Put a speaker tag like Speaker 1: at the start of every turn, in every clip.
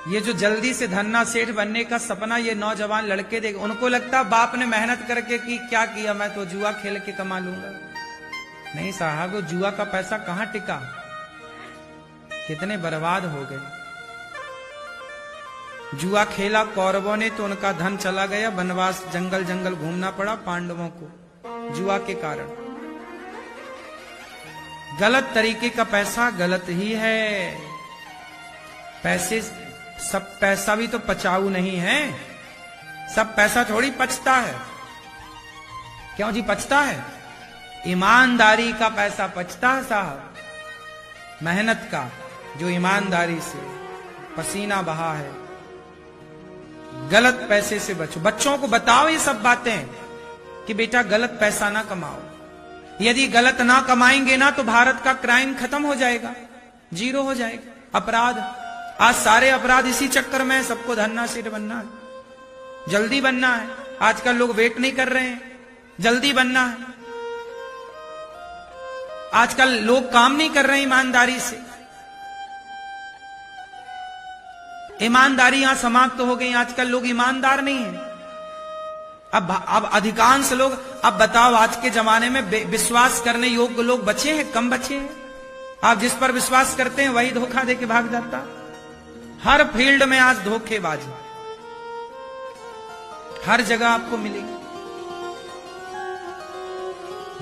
Speaker 1: ये जो जल्दी से धन्ना सेठ बनने का सपना ये नौजवान लड़के देख, उनको लगता बाप ने मेहनत करके की, क्या किया, मैं तो जुआ खेल के कमा लूंगा। नहीं साहब, वो जुआ का पैसा कहां टिका, कितने बर्बाद हो गए। जुआ खेला कौरवों ने तो उनका धन चला गया, वनवास जंगल जंगल घूमना पड़ा पांडवों को जुआ के कारण। गलत तरीके का पैसा गलत ही है। पैसे, सब पैसा भी तो पचाऊ नहीं है, सब पैसा थोड़ी पचता है। क्यों जी पचता है? ईमानदारी का पैसा पचता है साहब, मेहनत का, जो ईमानदारी से पसीना बहा है। गलत पैसे से बचो, बच्चों को बताओ ये सब बातें कि बेटा गलत पैसा ना कमाओ। यदि गलत ना कमाएंगे ना तो भारत का क्राइम खत्म हो जाएगा, जीरो हो जाएगा। अपराध, आज सारे अपराध इसी चक्कर में है, सबको धन्ना सेठ बनना है, जल्दी बनना है। आजकल लोग वेट नहीं कर रहे हैं, जल्दी बनना है। आजकल लोग काम नहीं कर रहे हैं ईमानदारी से, ईमानदारी यहां समाप्त हो गई। आजकल लोग ईमानदार नहीं है। अब अधिकांश लोग, अब बताओ आज के जमाने में विश्वास करने योग्य लोग बचे हैं, कम बचे हैं। आप जिस पर विश्वास करते हैं वही धोखा देके भाग जाता। हर फील्ड में आज धोखेबाजी हर जगह आपको मिलेगी,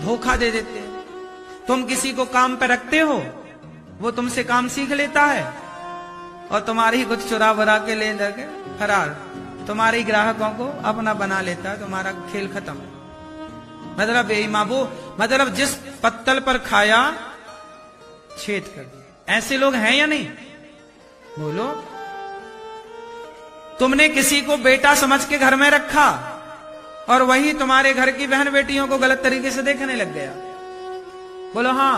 Speaker 1: धोखा दे देते हैं। तुम किसी को काम पे रखते हो, वो तुमसे काम सीख लेता है और तुम्हारी कुछ चुरा बुरा के ले जाके फरार, तुम्हारे ग्राहकों को अपना बना लेता है, तुम्हारा खेल खत्म। मतलब बेईमान, वो मतलब जिस पत्तल पर खाया छेद कर दिया। ऐसे लोग हैं या नहीं? बोलो। तुमने किसी को बेटा समझ के घर में रखा और वही तुम्हारे घर की बहन बेटियों को गलत तरीके से देखने लग गया। बोलो हाँ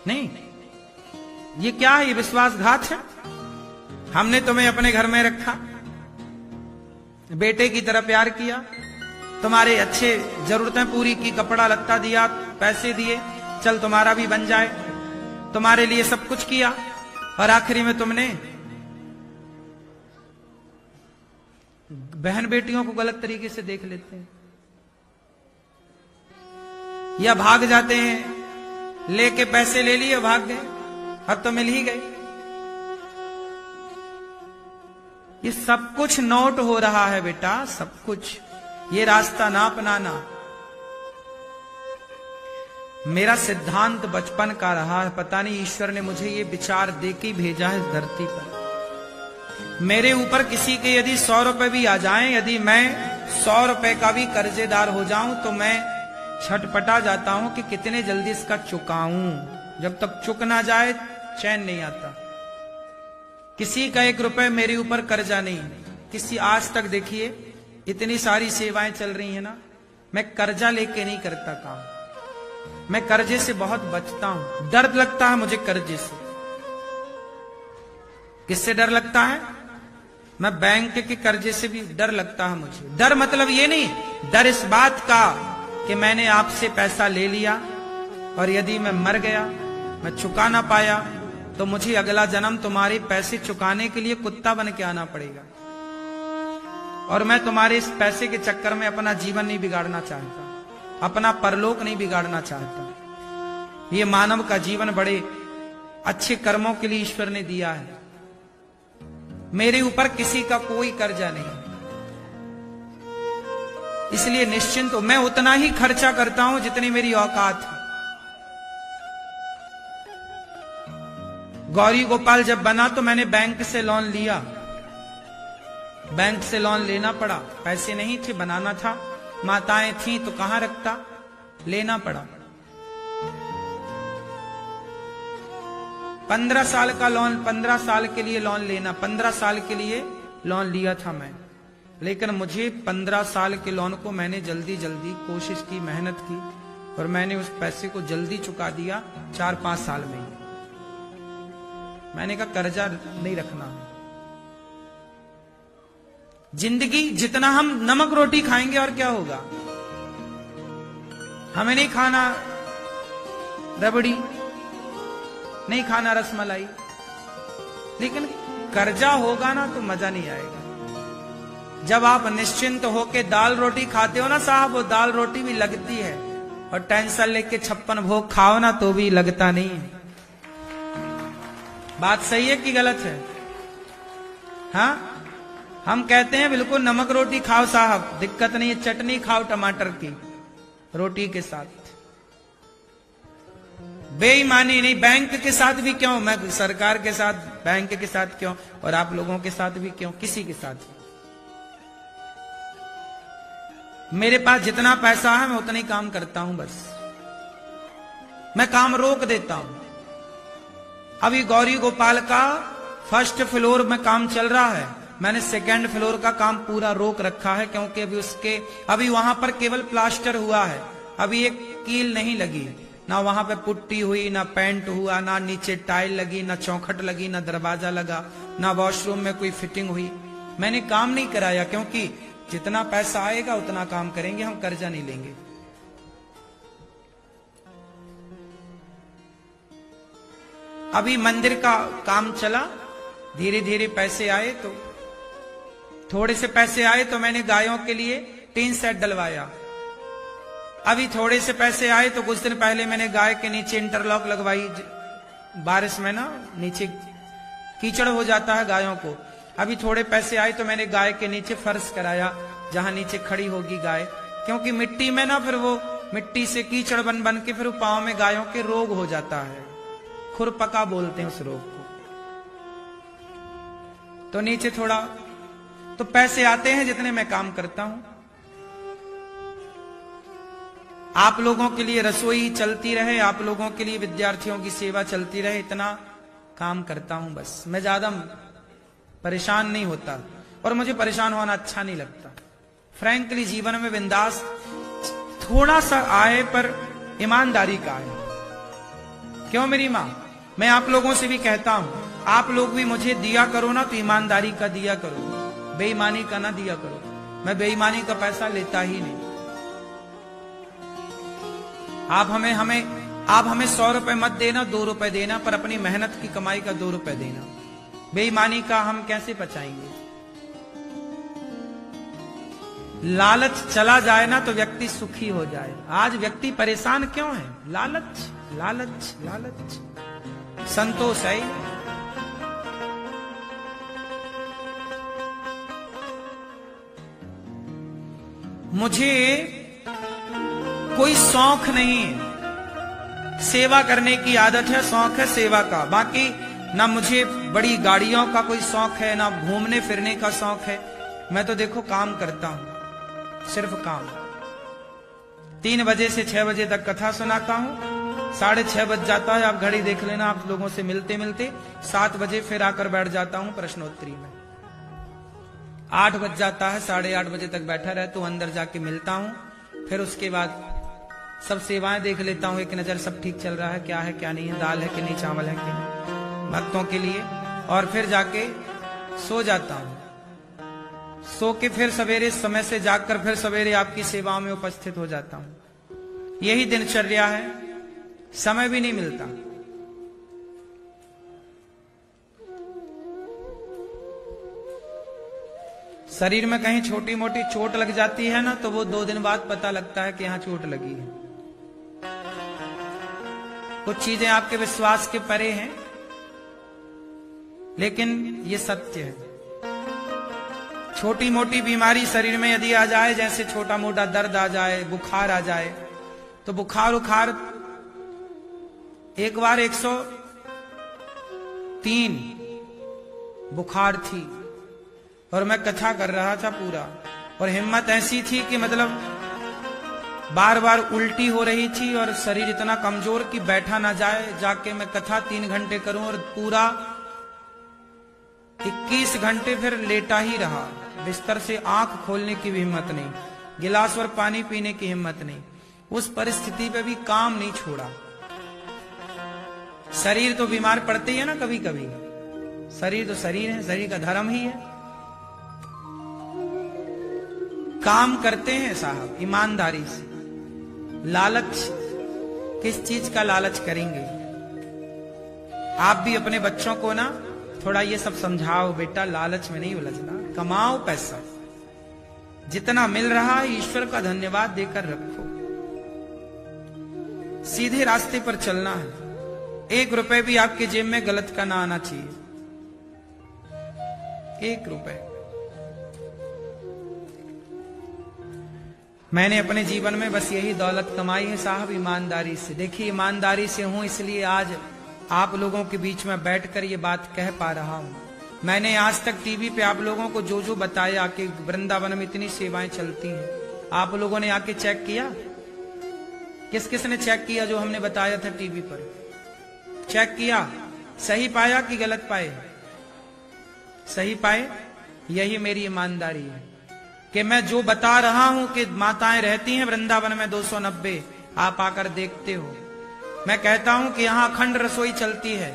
Speaker 1: नहीं? ये क्या है? ये विश्वासघात है। हमने तुम्हें अपने घर में रखा, बेटे की तरह प्यार किया, तुम्हारे अच्छे जरूरतें पूरी की, कपड़ा लत्ता दिया, पैसे दिए, चल तुम्हारा भी बन जाए, तुम्हारे लिए सब कुछ किया, और आखिरी में तुमने बहन बेटियों को गलत तरीके से देख लेते हैं या भाग जाते हैं। लेके पैसे ले लिए, भाग गए, अब तो मिल ही गए। ये सब कुछ नोट हो रहा है बेटा, सब कुछ। ये रास्ता ना अपनाना। मेरा सिद्धांत बचपन का रहा है, पता नहीं ईश्वर ने मुझे ये विचार देके भेजा है इस धरती पर। मेरे ऊपर किसी के यदि 100 रुपए भी आ जाएं, यदि मैं 100 रुपए का भी कर्जेदार हो जाऊं तो मैं छटपटा जाता हूं कि कितने जल्दी इसका चुकाऊं। जब तक चुक ना जाए चैन नहीं आता। किसी का 1 रुपए मेरे ऊपर कर्जा नहीं, किसी, आज तक देखिए इतनी सारी सेवाएं चल रही है ना, मैं कर्जा लेके नहीं करता काम। मैं कर्जे से बहुत बचता हूं, डर लगता है मुझे कर्जे से। किससे डर लगता है? मैं बैंक के कर्जे से भी डर लगता है मुझे। डर मतलब ये नहीं, डर इस बात का कि मैंने आपसे पैसा ले लिया और यदि मैं मर गया, मैं चुका ना पाया, तो मुझे अगला जन्म तुम्हारे पैसे चुकाने के लिए कुत्ता बन के आना पड़ेगा। और मैं तुम्हारे इस पैसे के चक्कर में अपना जीवन नहीं बिगाड़ना चाहता, अपना परलोक नहीं बिगाड़ना चाहता। ये मानव का जीवन बड़े अच्छे कर्मों के लिए ईश्वर ने दिया है। मेरे ऊपर किसी का कोई कर्जा नहीं, इसलिए निश्चिंत हो। मैं उतना ही खर्चा करता हूं जितनी मेरी औकात है। गौरी गोपाल जब बना तो मैंने बैंक से लोन लिया, बैंक से लोन लेना पड़ा, पैसे नहीं थे, बनाना था, माताएं थी तो कहां रखता, लेना पड़ा। 15 साल का लोन, 15 साल के लिए लोन लेना, 15 साल के लिए लोन लिया था मैं। लेकिन मुझे 15 साल के लोन को मैंने जल्दी जल्दी कोशिश की, मेहनत की, और मैंने उस पैसे को जल्दी चुका दिया 4-5 साल में ही। मैंने कहा कर्जा नहीं रखना। जिंदगी जितना हम नमक रोटी खाएंगे और क्या होगा, हमें नहीं खाना रबड़ी, नहीं खाना रसमलाई, लेकिन कर्जा होगा ना तो मजा नहीं आएगा। जब आप निश्चिंत होके दाल रोटी खाते हो ना साहब, वो दाल रोटी भी लगती है, और टेंशन लेके 56 भोग खाओ ना तो भी लगता नहीं है। बात सही है कि गलत है? हाँ, हम कहते हैं बिल्कुल नमक रोटी खाओ साहब, दिक्कत नहीं है, चटनी खाओ टमाटर की रोटी के साथ। बेईमानी नहीं, बैंक के साथ भी क्यों, मैं सरकार के साथ, बैंक के साथ क्यों, और आप लोगों के साथ भी क्यों, किसी के साथ भी। मेरे पास जितना पैसा है मैं उतना ही काम करता हूं, बस मैं काम रोक देता हूं। अभी गौरी गोपाल का 1st फ्लोर में काम चल रहा है, मैंने 2nd फ्लोर का काम पूरा रोक रखा है, क्योंकि अभी वहां पर केवल प्लास्टर हुआ है, अभी एक कील नहीं लगी, ना वहां पे पुट्टी हुई, ना पेंट हुआ, ना नीचे टाइल लगी, ना चौखट लगी, ना दरवाजा लगा, ना वॉशरूम में कोई फिटिंग हुई। मैंने काम नहीं कराया, क्योंकि जितना पैसा आएगा उतना काम करेंगे, हम कर्जा नहीं लेंगे। अभी मंदिर का काम चला, धीरे धीरे पैसे आए, तो थोड़े से पैसे आए तो मैंने गायों के लिए टीन सेट डलवाया। अभी थोड़े से पैसे आए तो कुछ दिन पहले मैंने गाय के नीचे इंटरलॉक लगवाई, बारिश में ना नीचे कीचड़ हो जाता है गायों को। अभी थोड़े पैसे आए तो मैंने गाय के नीचे फर्श कराया, जहां नीचे खड़ी होगी गाय, क्योंकि मिट्टी में ना फिर वो मिट्टी से कीचड़ बन बन के फिर पांव में गायों के रोग हो जाता है, खुरपका बोलते हैं उस रोग को। तो नीचे थोड़ा तो पैसे आते हैं जितने मैं काम करता हूं। आप लोगों के लिए रसोई चलती रहे, आप लोगों के लिए विद्यार्थियों की सेवा चलती रहे, इतना काम करता हूं बस। मैं ज्यादा परेशान नहीं होता, और मुझे परेशान होना अच्छा नहीं लगता। फ्रैंकली जीवन में बिंदास, थोड़ा सा आए पर ईमानदारी का आए। क्यों मेरी मां, मैं आप लोगों से भी कहता हूं, आप लोग भी मुझे दिया करो ना तो ईमानदारी का दिया करो, बेईमानी का ना दिया करो। मैं बेईमानी का पैसा लेता ही नहीं। आप हमें 100 रुपए मत देना, 2 रुपए देना, पर अपनी मेहनत की कमाई का 2 रुपए देना। बेईमानी का हम कैसे बचाएंगे? लालच चला जाए ना तो व्यक्ति सुखी हो जाए। आज व्यक्ति परेशान क्यों है? लालच लालच लालच, संतोष है। मुझे कोई शौक नहीं, सेवा करने की आदत है, शौक है सेवा का। बाकी ना मुझे बड़ी गाड़ियों का कोई शौक है, ना घूमने फिरने का शौक है। मैं तो देखो काम करता हूं, सिर्फ काम। 3 बजे से 6 बजे तक कथा सुनाता हूं, 6:30 बज जाता है, आप घड़ी देख लेना, आप लोगों से मिलते मिलते 7 बजे फिर आकर बैठ जाता हूं प्रश्नोत्तरी में। 8 बज जाता है, 8:30 बजे तक बैठा रहता हूं, अंदर जाके मिलता हूं। फिर उसके बाद सब सेवाएं देख लेता हूं, एक नजर सब ठीक चल रहा है, क्या है क्या नहीं है, दाल है कि नहीं, चावल है कि नहीं, भक्तों के लिए। और फिर जाके सो जाता हूं। सो के फिर सवेरे समय से जागकर फिर सवेरे आपकी सेवाओं में उपस्थित हो जाता हूं। यही दिनचर्या है, समय भी नहीं मिलता। शरीर में कहीं छोटी मोटी चोट लग जाती है ना, तो वो 2 दिन बाद पता लगता है कि यहां चोट लगी है। कुछ चीजें आपके विश्वास के परे हैं, लेकिन ये सत्य है। छोटी मोटी बीमारी शरीर में यदि आ जाए, जैसे छोटा मोटा दर्द आ जाए, बुखार आ जाए, तो बुखार एक बार 103 बुखार थी, और मैं कथा कर रहा था पूरा, और हिम्मत ऐसी थी कि मतलब बार बार उल्टी हो रही थी, और शरीर इतना कमजोर कि बैठा ना जाए। जाके मैं कथा 3 घंटे करूं, और पूरा 21 घंटे फिर लेटा ही रहा। बिस्तर से आंख खोलने की भी हिम्मत नहीं, गिलास और पानी पीने की हिम्मत नहीं। उस परिस्थिति पे भी काम नहीं छोड़ा। शरीर तो बीमार पड़ते ही है ना कभी कभी, शरीर तो शरीर है, शरीर का धर्म ही है। काम करते हैं साहब ईमानदारी से। लालच, किस चीज का लालच करेंगे? आप भी अपने बच्चों को ना थोड़ा ये सब समझाओ बेटा, लालच में नहीं उलझना, कमाओ पैसा, जितना मिल रहा है ईश्वर का धन्यवाद देकर रखो, सीधे रास्ते पर चलना है। 1 रुपए भी आपके जेब में गलत का ना आना चाहिए, 1 रुपए। मैंने अपने जीवन में बस यही दौलत कमाई है साहब, ईमानदारी से। देखिए ईमानदारी से हूं, इसलिए आज आप लोगों के बीच में बैठकर ये बात कह पा रहा हूं। मैंने आज तक टीवी पे आप लोगों को जो जो बताया कि वृंदावन में इतनी सेवाएं चलती हैं, आप लोगों ने आके चेक किया? किस किस ने चेक किया जो हमने बताया था टीवी पर? चेक किया, सही पाया कि गलत पाए? सही पाए। यही मेरी ईमानदारी है कि मैं जो बता रहा हूं कि माताएं रहती हैं वृंदावन में 290, आप आकर देखते हो। मैं कहता हूं कि यहां अखंड रसोई चलती है,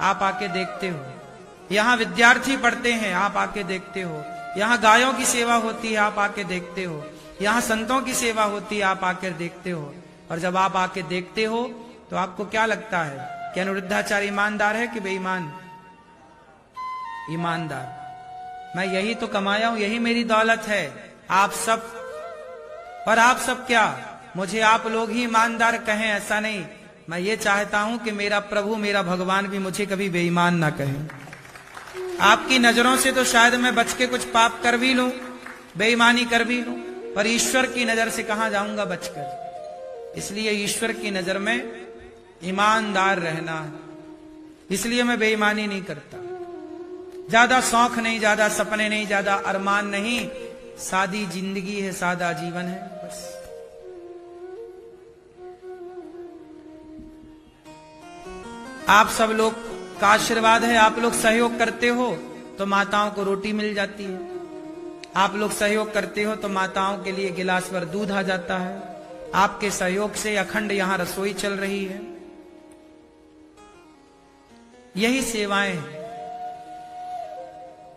Speaker 1: आप आके देखते हो। यहां विद्यार्थी पढ़ते हैं, आप आके देखते हो। यहां गायों की सेवा होती है, आप आके देखते हो। यहां संतों की सेवा होती है, आप आकर देखते हो। और जब आप आके देखते हो तो आपको क्या लगता है कि अनिरुद्धाचार्य ईमानदार है कि बेईमान? ईमानदार। मैं यही तो कमाया हूं, यही मेरी दौलत है। आप सब, और आप सब क्या, मुझे आप लोग ही ईमानदार कहें ऐसा नहीं। मैं ये चाहता हूं कि मेरा प्रभु, मेरा भगवान भी मुझे कभी बेईमान ना कहे। आपकी नजरों से तो शायद मैं बच के कुछ पाप कर भी लूं, बेईमानी कर भी लूं, पर ईश्वर की नजर से कहां जाऊंगा बचकर। इसलिए ईश्वर की नजर में ईमानदार रहना है, इसलिए मैं बेईमानी नहीं करता। ज्यादा शौक नहीं, ज्यादा सपने नहीं, ज्यादा अरमान नहीं, सादी जिंदगी है, सादा जीवन है बस। आप सब लोग का आशीर्वाद है, आप लोग सहयोग करते हो तो माताओं को रोटी मिल जाती है। आप लोग सहयोग करते हो तो माताओं के लिए गिलास भर दूध आ जाता है। आपके सहयोग से अखंड यहां रसोई चल रही है। यही सेवाएं हैं,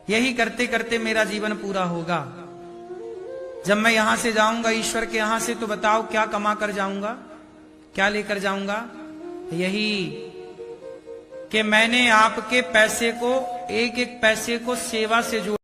Speaker 1: यही करते करते मेरा जीवन पूरा होगा। जब मैं यहां से जाऊंगा ईश्वर के यहां से, तो बताओ क्या कमा कर जाऊंगा, क्या लेकर जाऊंगा? यही कि मैंने आपके पैसे को, एक एक पैसे को सेवा से जोड़